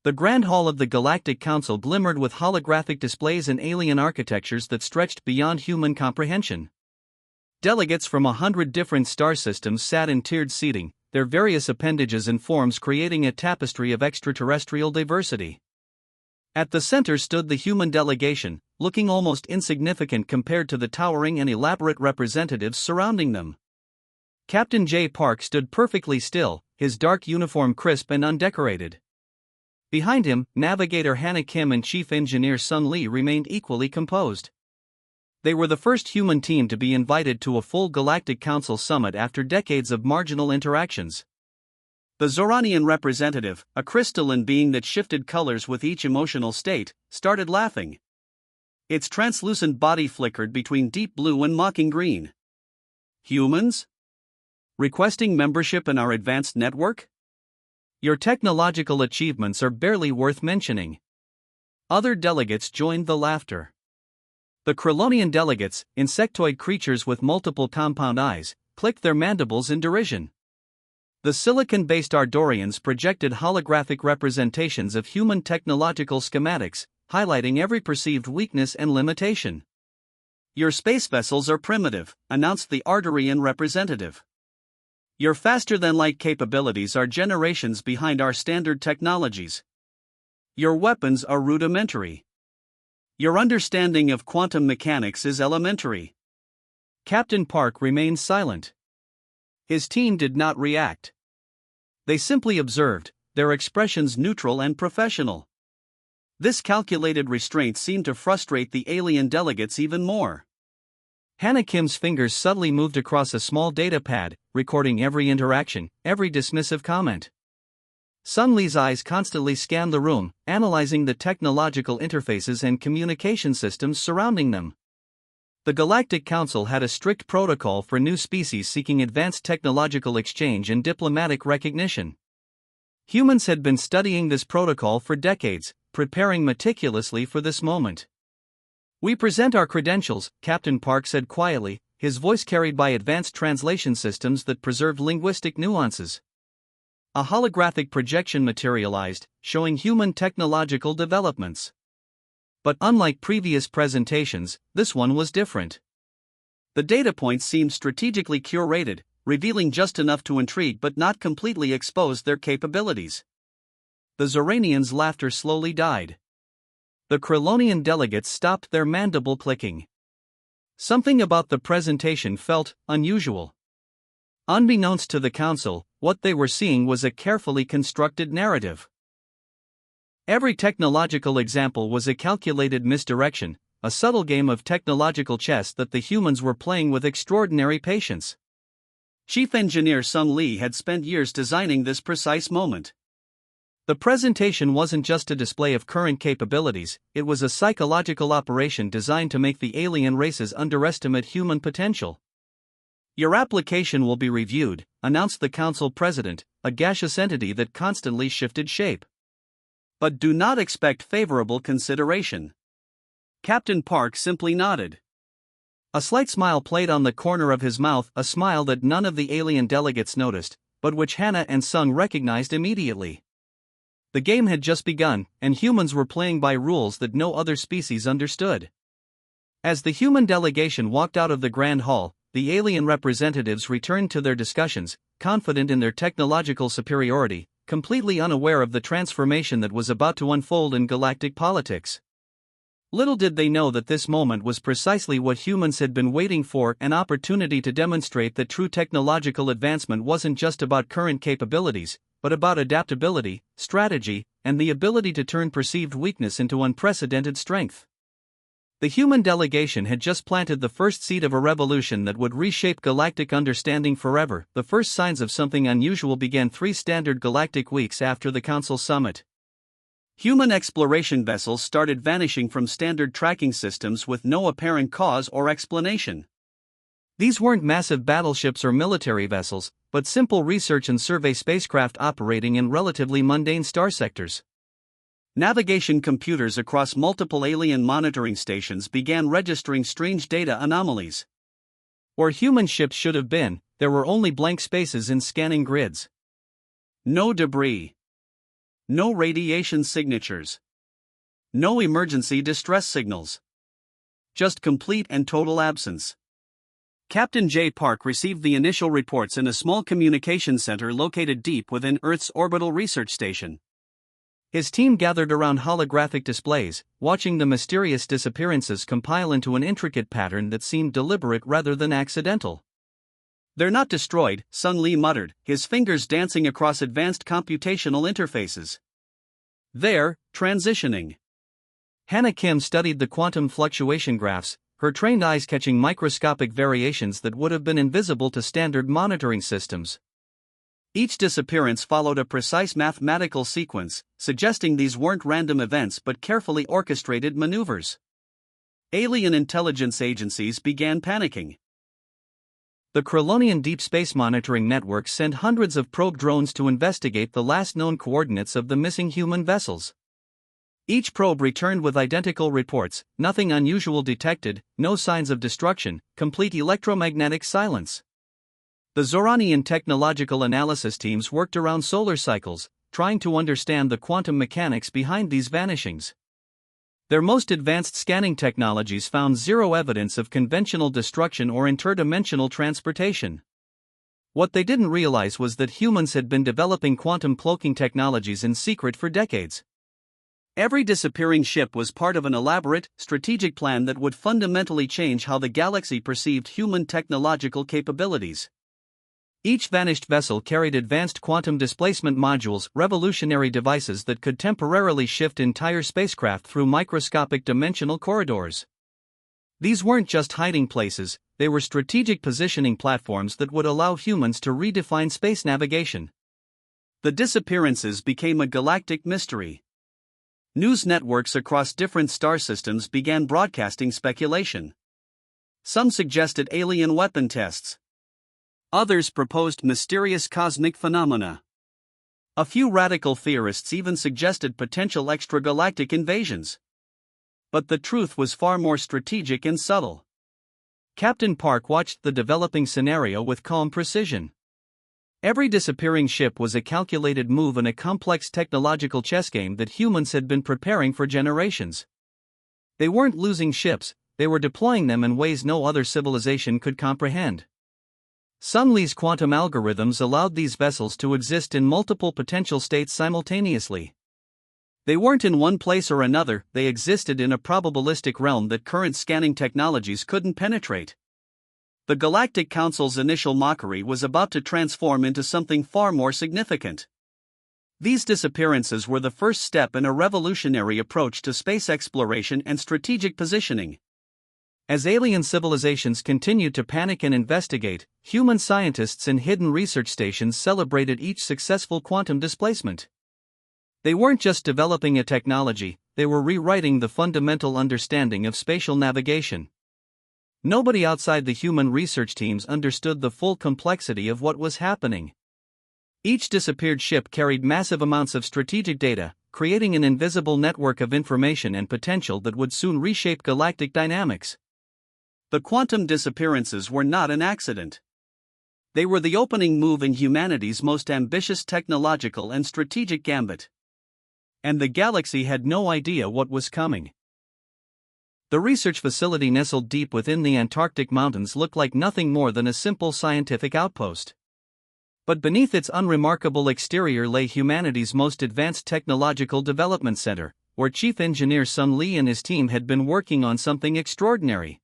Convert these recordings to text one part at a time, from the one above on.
The Grand Hall of the Galactic Council glimmered with holographic displays and alien architectures that stretched beyond human comprehension. Delegates from 100 different star systems sat in tiered seating, their various appendages and forms creating a tapestry of extraterrestrial diversity. At the center stood the human delegation, looking almost insignificant compared to the towering and elaborate representatives surrounding them. Captain J. Park stood perfectly still, his dark uniform crisp and undecorated. Behind him, Navigator Hannah Kim and Chief Engineer Sung Lee remained equally composed. They were the first human team to be invited to a full Galactic Council summit after decades of marginal interactions. The Zoranian representative, a crystalline being that shifted colors with each emotional state, started laughing. Its translucent body flickered between deep blue and mocking green. Humans? Requesting membership in our advanced network? Your technological achievements are barely worth mentioning. Other delegates joined the laughter. The Krylonian delegates, insectoid creatures with multiple compound eyes, clicked their mandibles in derision. The silicon-based Ardorians projected holographic representations of human technological schematics, highlighting every perceived weakness and limitation. Your space vessels are primitive, announced the Ardorian representative. Your faster-than-light capabilities are generations behind our standard technologies. Your weapons are rudimentary. Your understanding of quantum mechanics is elementary. Captain Park remained silent. His team did not react. They simply observed, their expressions neutral and professional. This calculated restraint seemed to frustrate the alien delegates even more. Hannah Kim's fingers subtly moved across a small data pad, recording every interaction, every dismissive comment. Sung Lee's eyes constantly scanned the room, analyzing the technological interfaces and communication systems surrounding them. The Galactic Council had a strict protocol for new species seeking advanced technological exchange and diplomatic recognition. Humans had been studying this protocol for decades, preparing meticulously for this moment. We present our credentials, Captain Park said quietly, his voice carried by advanced translation systems that preserved linguistic nuances. A holographic projection materialized, showing human technological developments. But unlike previous presentations, this one was different. The data points seemed strategically curated, revealing just enough to intrigue but not completely expose their capabilities. The Zoranians' laughter slowly died. The Krylonian delegates stopped their mandible clicking. Something about the presentation felt unusual. Unbeknownst to the Council, what they were seeing was a carefully constructed narrative. Every technological example was a calculated misdirection, a subtle game of technological chess that the humans were playing with extraordinary patience. Chief Engineer Sung Lee had spent years designing this precise moment. The presentation wasn't just a display of current capabilities, it was a psychological operation designed to make the alien races underestimate human potential. Your application will be reviewed, announced the Council President, a gaseous entity that constantly shifted shape. But do not expect favorable consideration. Captain Park simply nodded. A slight smile played on the corner of his mouth, a smile that none of the alien delegates noticed, but which Hannah and Sung recognized immediately. The game had just begun, and humans were playing by rules that no other species understood. As the human delegation walked out of the Grand Hall, the alien representatives returned to their discussions, confident in their technological superiority, completely unaware of the transformation that was about to unfold in galactic politics. Little did they know that this moment was precisely what humans had been waiting for, an opportunity to demonstrate that true technological advancement wasn't just about current capabilities, but about adaptability, strategy, and the ability to turn perceived weakness into unprecedented strength. The human delegation had just planted the first seed of a revolution that would reshape galactic understanding forever. The first signs of something unusual began 3 standard galactic weeks after the Council summit. Human exploration vessels started vanishing from standard tracking systems with no apparent cause or explanation. These weren't massive battleships or military vessels, but simple research and survey spacecraft operating in relatively mundane star sectors. Navigation computers across multiple alien monitoring stations began registering strange data anomalies. Where human ships should have been, there were only blank spaces in scanning grids. No debris. No radiation signatures. No emergency distress signals. Just complete and total absence. Captain J. Park received the initial reports in a small communications center located deep within Earth's orbital research station. His team gathered around holographic displays, watching the mysterious disappearances compile into an intricate pattern that seemed deliberate rather than accidental. "They're not destroyed," Sung Lee muttered, his fingers dancing across advanced computational interfaces. "They're transitioning." Hannah Kim studied the quantum fluctuation graphs, her trained eyes catching microscopic variations that would have been invisible to standard monitoring systems. Each disappearance followed a precise mathematical sequence, suggesting these weren't random events but carefully orchestrated maneuvers. Alien intelligence agencies began panicking. The Krylonian Deep Space Monitoring Network sent hundreds of probe drones to investigate the last known coordinates of the missing human vessels. Each probe returned with identical reports: nothing unusual detected, no signs of destruction, complete electromagnetic silence. The Zoranian technological analysis teams worked around solar cycles, trying to understand the quantum mechanics behind these vanishings. Their most advanced scanning technologies found zero evidence of conventional destruction or interdimensional transportation. What they didn't realize was that humans had been developing quantum cloaking technologies in secret for decades. Every disappearing ship was part of an elaborate, strategic plan that would fundamentally change how the galaxy perceived human technological capabilities. Each vanished vessel carried advanced quantum displacement modules, revolutionary devices that could temporarily shift entire spacecraft through microscopic dimensional corridors. These weren't just hiding places, they were strategic positioning platforms that would allow humans to redefine space navigation. The disappearances became a galactic mystery. News networks across different star systems began broadcasting speculation. Some suggested alien weapon tests. Others proposed mysterious cosmic phenomena. A few radical theorists even suggested potential extragalactic invasions. But the truth was far more strategic and subtle. Captain Park watched the developing scenario with calm precision. Every disappearing ship was a calculated move in a complex technological chess game that humans had been preparing for generations. They weren't losing ships, they were deploying them in ways no other civilization could comprehend. Sung Lee's quantum algorithms allowed these vessels to exist in multiple potential states simultaneously. They weren't in one place or another, they existed in a probabilistic realm that current scanning technologies couldn't penetrate. The Galactic Council's initial mockery was about to transform into something far more significant. These disappearances were the first step in a revolutionary approach to space exploration and strategic positioning. As alien civilizations continued to panic and investigate, human scientists in hidden research stations celebrated each successful quantum displacement. They weren't just developing a technology, they were rewriting the fundamental understanding of spatial navigation. Nobody outside the human research teams understood the full complexity of what was happening. Each disappeared ship carried massive amounts of strategic data, creating an invisible network of information and potential that would soon reshape galactic dynamics. The quantum disappearances were not an accident. They were the opening move in humanity's most ambitious technological and strategic gambit. And the galaxy had no idea what was coming. The research facility nestled deep within the Antarctic mountains looked like nothing more than a simple scientific outpost. But beneath its unremarkable exterior lay humanity's most advanced technological development center, where Chief Engineer Sun Lee and his team had been working on something extraordinary.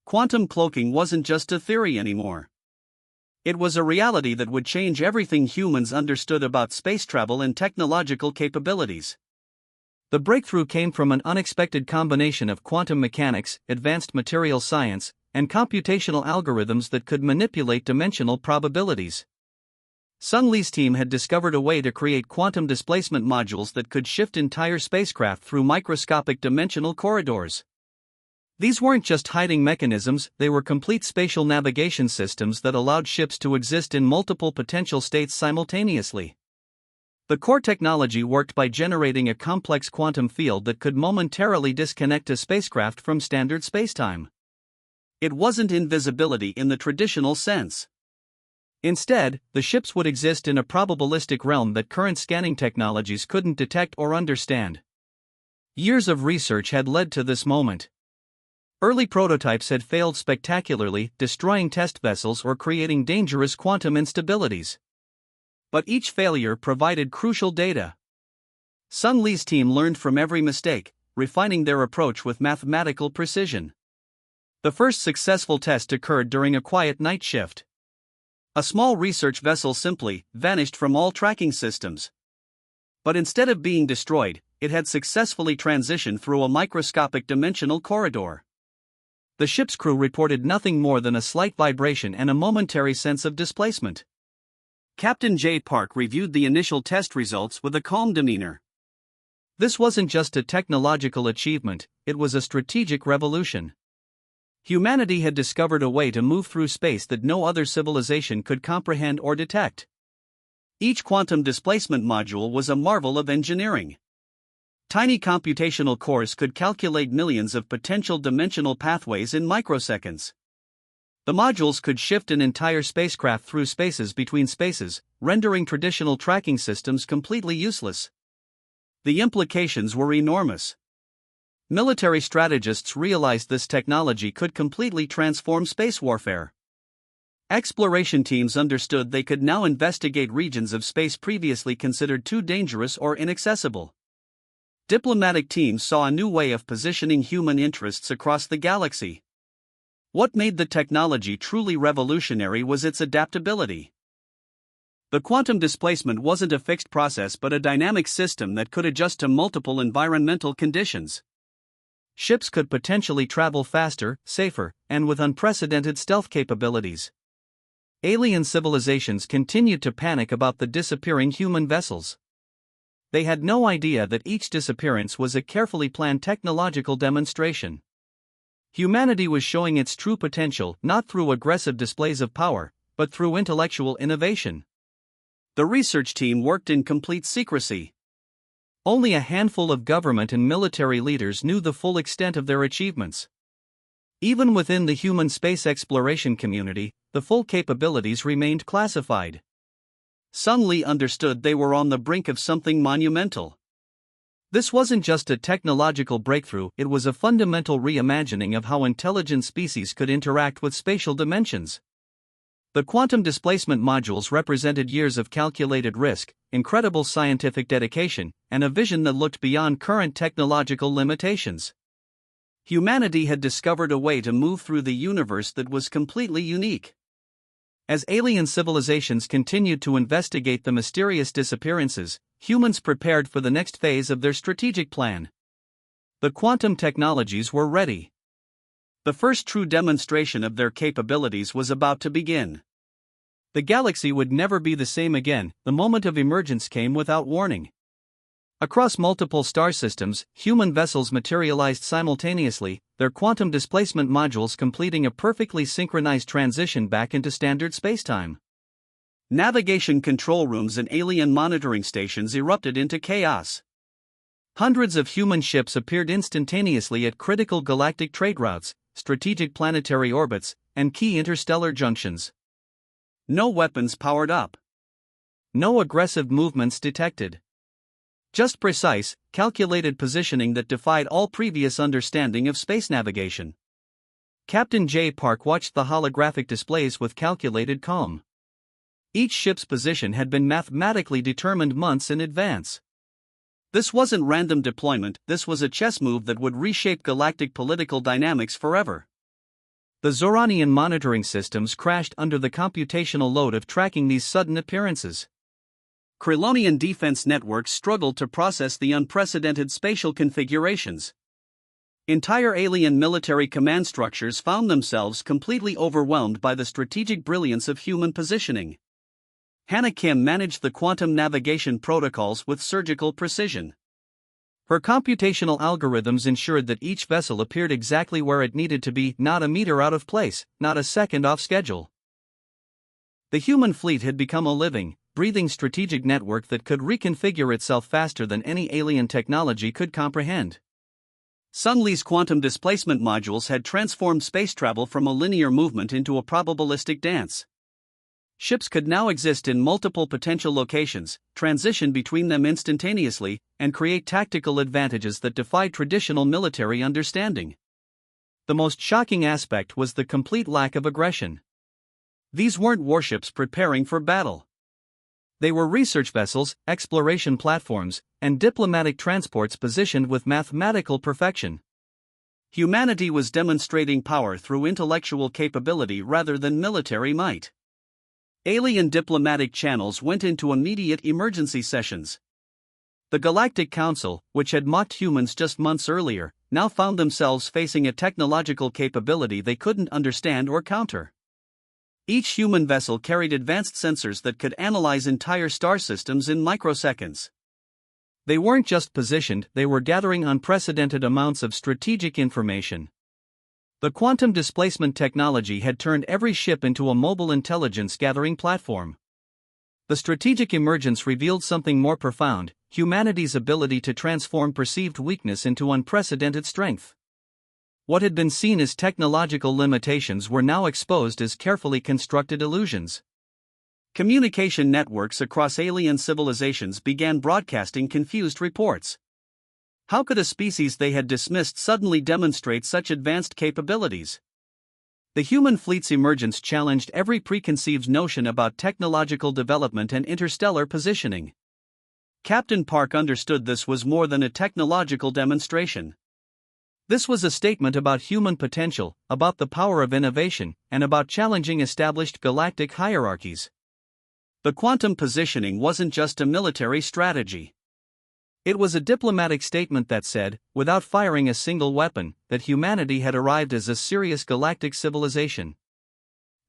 Quantum cloaking wasn't just a theory anymore. It was a reality that would change everything humans understood about space travel and technological capabilities. The breakthrough came from an unexpected combination of quantum mechanics, advanced material science, and computational algorithms that could manipulate dimensional probabilities. Sung Lee's team had discovered a way to create quantum displacement modules that could shift entire spacecraft through microscopic dimensional corridors. These weren't just hiding mechanisms, they were complete spatial navigation systems that allowed ships to exist in multiple potential states simultaneously. The core technology worked by generating a complex quantum field that could momentarily disconnect a spacecraft from standard spacetime. It wasn't invisibility in the traditional sense. Instead, the ships would exist in a probabilistic realm that current scanning technologies couldn't detect or understand. Years of research had led to this moment. Early prototypes had failed spectacularly, destroying test vessels or creating dangerous quantum instabilities. But each failure provided crucial data. Sun Li's team learned from every mistake, refining their approach with mathematical precision. The first successful test occurred during a quiet night shift. A small research vessel simply vanished from all tracking systems. But instead of being destroyed, it had successfully transitioned through a microscopic dimensional corridor. The ship's crew reported nothing more than a slight vibration and a momentary sense of displacement. Captain J. Park reviewed the initial test results with a calm demeanor. This wasn't just a technological achievement, it was a strategic revolution. Humanity had discovered a way to move through space that no other civilization could comprehend or detect. Each quantum displacement module was a marvel of engineering. Tiny computational cores could calculate millions of potential dimensional pathways in microseconds. The modules could shift an entire spacecraft through spaces between spaces, rendering traditional tracking systems completely useless. The implications were enormous. Military strategists realized this technology could completely transform space warfare. Exploration teams understood they could now investigate regions of space previously considered too dangerous or inaccessible. Diplomatic teams saw a new way of positioning human interests across the galaxy. What made the technology truly revolutionary was its adaptability. The quantum displacement wasn't a fixed process but a dynamic system that could adjust to multiple environmental conditions. Ships could potentially travel faster, safer, and with unprecedented stealth capabilities. Alien civilizations continued to panic about the disappearing human vessels. They had no idea that each disappearance was a carefully planned technological demonstration. Humanity was showing its true potential not through aggressive displays of power, but through intellectual innovation. The research team worked in complete secrecy. Only a handful of government and military leaders knew the full extent of their achievements. Even within the human space exploration community, the full capabilities remained classified. Sun Li understood they were on the brink of something monumental. This wasn't just a technological breakthrough, it was a fundamental reimagining of how intelligent species could interact with spatial dimensions. The quantum displacement modules represented years of calculated risk, incredible scientific dedication, and a vision that looked beyond current technological limitations. Humanity had discovered a way to move through the universe that was completely unique. As alien civilizations continued to investigate the mysterious disappearances, humans prepared for the next phase of their strategic plan. The quantum technologies were ready. The first true demonstration of their capabilities was about to begin. The galaxy would never be the same again. The moment of emergence came without warning. Across multiple star systems, human vessels materialized simultaneously, their quantum displacement modules completing a perfectly synchronized transition back into standard spacetime. Navigation control rooms and alien monitoring stations erupted into chaos. Hundreds of human ships appeared instantaneously at critical galactic trade routes, strategic planetary orbits, and key interstellar junctions. No weapons powered up. No aggressive movements detected. Just precise, calculated positioning that defied all previous understanding of space navigation. Captain J. Park watched the holographic displays with calculated calm. Each ship's position had been mathematically determined months in advance. This wasn't random deployment, this was a chess move that would reshape galactic political dynamics forever. The Zoranian monitoring systems crashed under the computational load of tracking these sudden appearances. Krylonian defense networks struggled to process the unprecedented spatial configurations. Entire alien military command structures found themselves completely overwhelmed by the strategic brilliance of human positioning. Hannah Kim managed the quantum navigation protocols with surgical precision. Her computational algorithms ensured that each vessel appeared exactly where it needed to be, not a meter out of place, not a second off schedule. The human fleet had become a living, breathing strategic network that could reconfigure itself faster than any alien technology could comprehend. Sun Li's quantum displacement modules had transformed space travel from a linear movement into a probabilistic dance. Ships could now exist in multiple potential locations, transition between them instantaneously, and create tactical advantages that defied traditional military understanding. The most shocking aspect was the complete lack of aggression. These weren't warships preparing for battle. They were research vessels, exploration platforms, and diplomatic transports positioned with mathematical perfection. Humanity was demonstrating power through intellectual capability rather than military might. Alien diplomatic channels went into immediate emergency sessions. The Galactic Council, which had mocked humans just months earlier, now found themselves facing a technological capability they couldn't understand or counter. Each human vessel carried advanced sensors that could analyze entire star systems in microseconds. They weren't just positioned, they were gathering unprecedented amounts of strategic information. The quantum displacement technology had turned every ship into a mobile intelligence-gathering platform. The strategic emergence revealed something more profound: humanity's ability to transform perceived weakness into unprecedented strength. What had been seen as technological limitations were now exposed as carefully constructed illusions. Communication networks across alien civilizations began broadcasting confused reports. How could a species they had dismissed suddenly demonstrate such advanced capabilities? The human fleet's emergence challenged every preconceived notion about technological development and interstellar positioning. Captain Park understood this was more than a technological demonstration. This was a statement about human potential, about the power of innovation, and about challenging established galactic hierarchies. The quantum positioning wasn't just a military strategy. It was a diplomatic statement that said, without firing a single weapon, that humanity had arrived as a serious galactic civilization.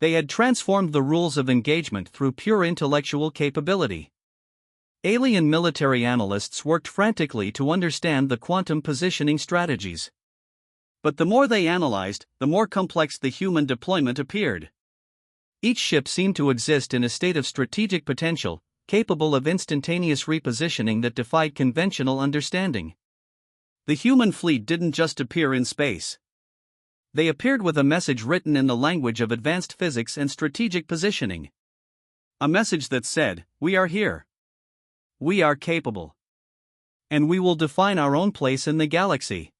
They had transformed the rules of engagement through pure intellectual capability. Alien military analysts worked frantically to understand the quantum positioning strategies. But the more they analyzed, the more complex the human deployment appeared. Each ship seemed to exist in a state of strategic potential, capable of instantaneous repositioning that defied conventional understanding. The human fleet didn't just appear in space. They appeared with a message written in the language of advanced physics and strategic positioning. A message that said, "We are here. We are capable. And we will define our own place in the galaxy."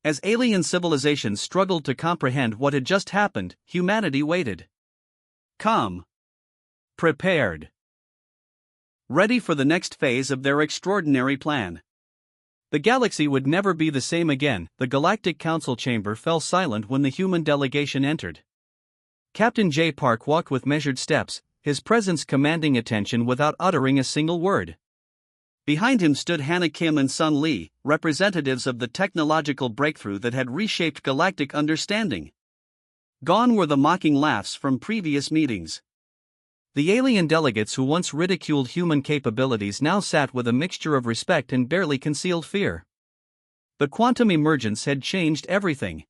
As alien civilizations struggled to comprehend what had just happened, humanity waited. Calm. Prepared. Ready for the next phase of their extraordinary plan. The galaxy would never be the same again. The Galactic Council chamber fell silent when the human delegation entered. Captain J. Park walked with measured steps, his presence commanding attention without uttering a single word. Behind him stood Hannah Kim and Sun Lee, representatives of the technological breakthrough that had reshaped galactic understanding. Gone were the mocking laughs from previous meetings. The alien delegates who once ridiculed human capabilities now sat with a mixture of respect and barely concealed fear. The quantum emergence had changed everything.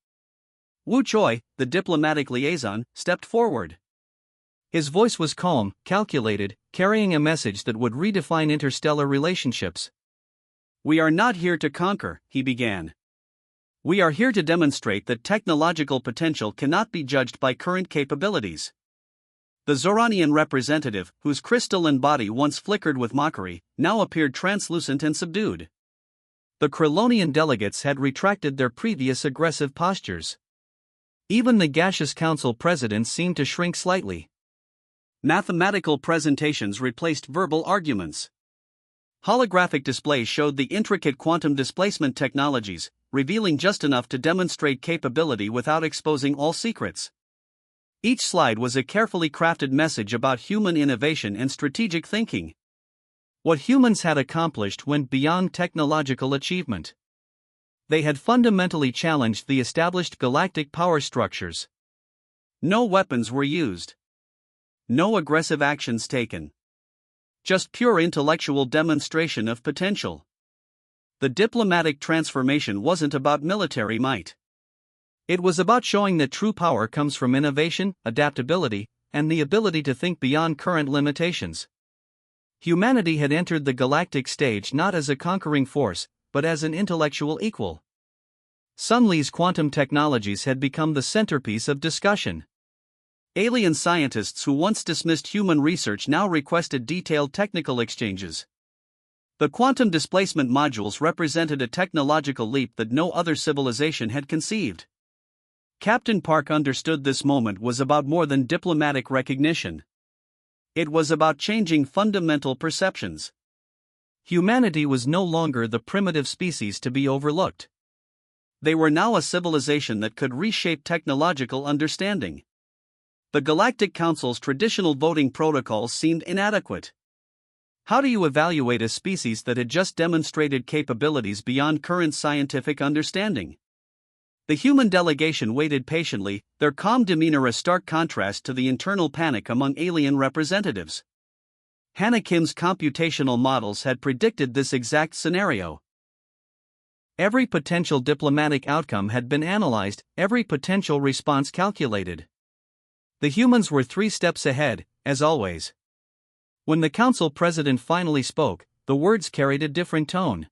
Wu Choi, the diplomatic liaison, stepped forward. His voice was calm, calculated, carrying a message that would redefine interstellar relationships. "We are not here to conquer," he began. "We are here to demonstrate that technological potential cannot be judged by current capabilities." The Zoranian representative, whose crystalline body once flickered with mockery, now appeared translucent and subdued. The Krylonian delegates had retracted their previous aggressive postures. Even the gaseous council presidents seemed to shrink slightly. Mathematical presentations replaced verbal arguments. Holographic displays showed the intricate quantum displacement technologies, revealing just enough to demonstrate capability without exposing all secrets. Each slide was a carefully crafted message about human innovation and strategic thinking. What humans had accomplished went beyond technological achievement. They had fundamentally challenged the established galactic power structures. No weapons were used. No aggressive actions taken. Just pure intellectual demonstration of potential. The diplomatic transformation wasn't about military might. It was about showing that true power comes from innovation, adaptability, and the ability to think beyond current limitations. Humanity had entered the galactic stage not as a conquering force, but as an intellectual equal. Sun Lee's quantum technologies had become the centerpiece of discussion. Alien scientists who once dismissed human research now requested detailed technical exchanges. The quantum displacement modules represented a technological leap that no other civilization had conceived. Captain Park understood this moment was about more than diplomatic recognition. It was about changing fundamental perceptions. Humanity was no longer the primitive species to be overlooked. They were now a civilization that could reshape technological understanding. The Galactic Council's traditional voting protocols seemed inadequate. How do you evaluate a species that had just demonstrated capabilities beyond current scientific understanding? The human delegation waited patiently, their calm demeanor a stark contrast to the internal panic among alien representatives. Hannah Kim's computational models had predicted this exact scenario. Every potential diplomatic outcome had been analyzed, every potential response calculated. The humans were 3 steps ahead, as always. When the council president finally spoke, the words carried a different tone.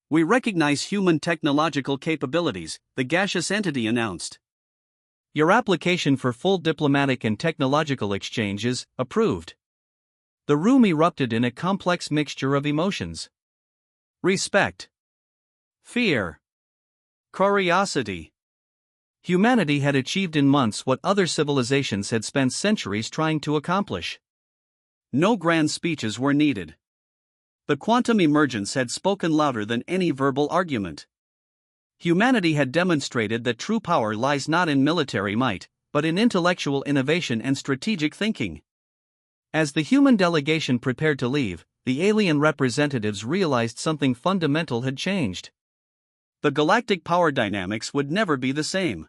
"We recognize human technological capabilities," the gaseous entity announced. "Your application for full diplomatic and technological exchange is approved." The room erupted in a complex mixture of emotions. Respect. Fear. Curiosity. Humanity had achieved in months what other civilizations had spent centuries trying to accomplish. No grand speeches were needed. The quantum emergence had spoken louder than any verbal argument. Humanity had demonstrated that true power lies not in military might, but in intellectual innovation and strategic thinking. As the human delegation prepared to leave, the alien representatives realized something fundamental had changed. The galactic power dynamics would never be the same.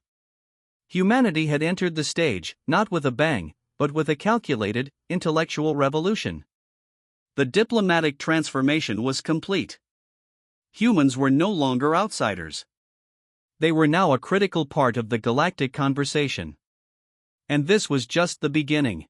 Humanity had entered the stage, not with a bang, but with a calculated, intellectual revolution. The diplomatic transformation was complete. Humans were no longer outsiders. They were now a critical part of the galactic conversation. And this was just the beginning.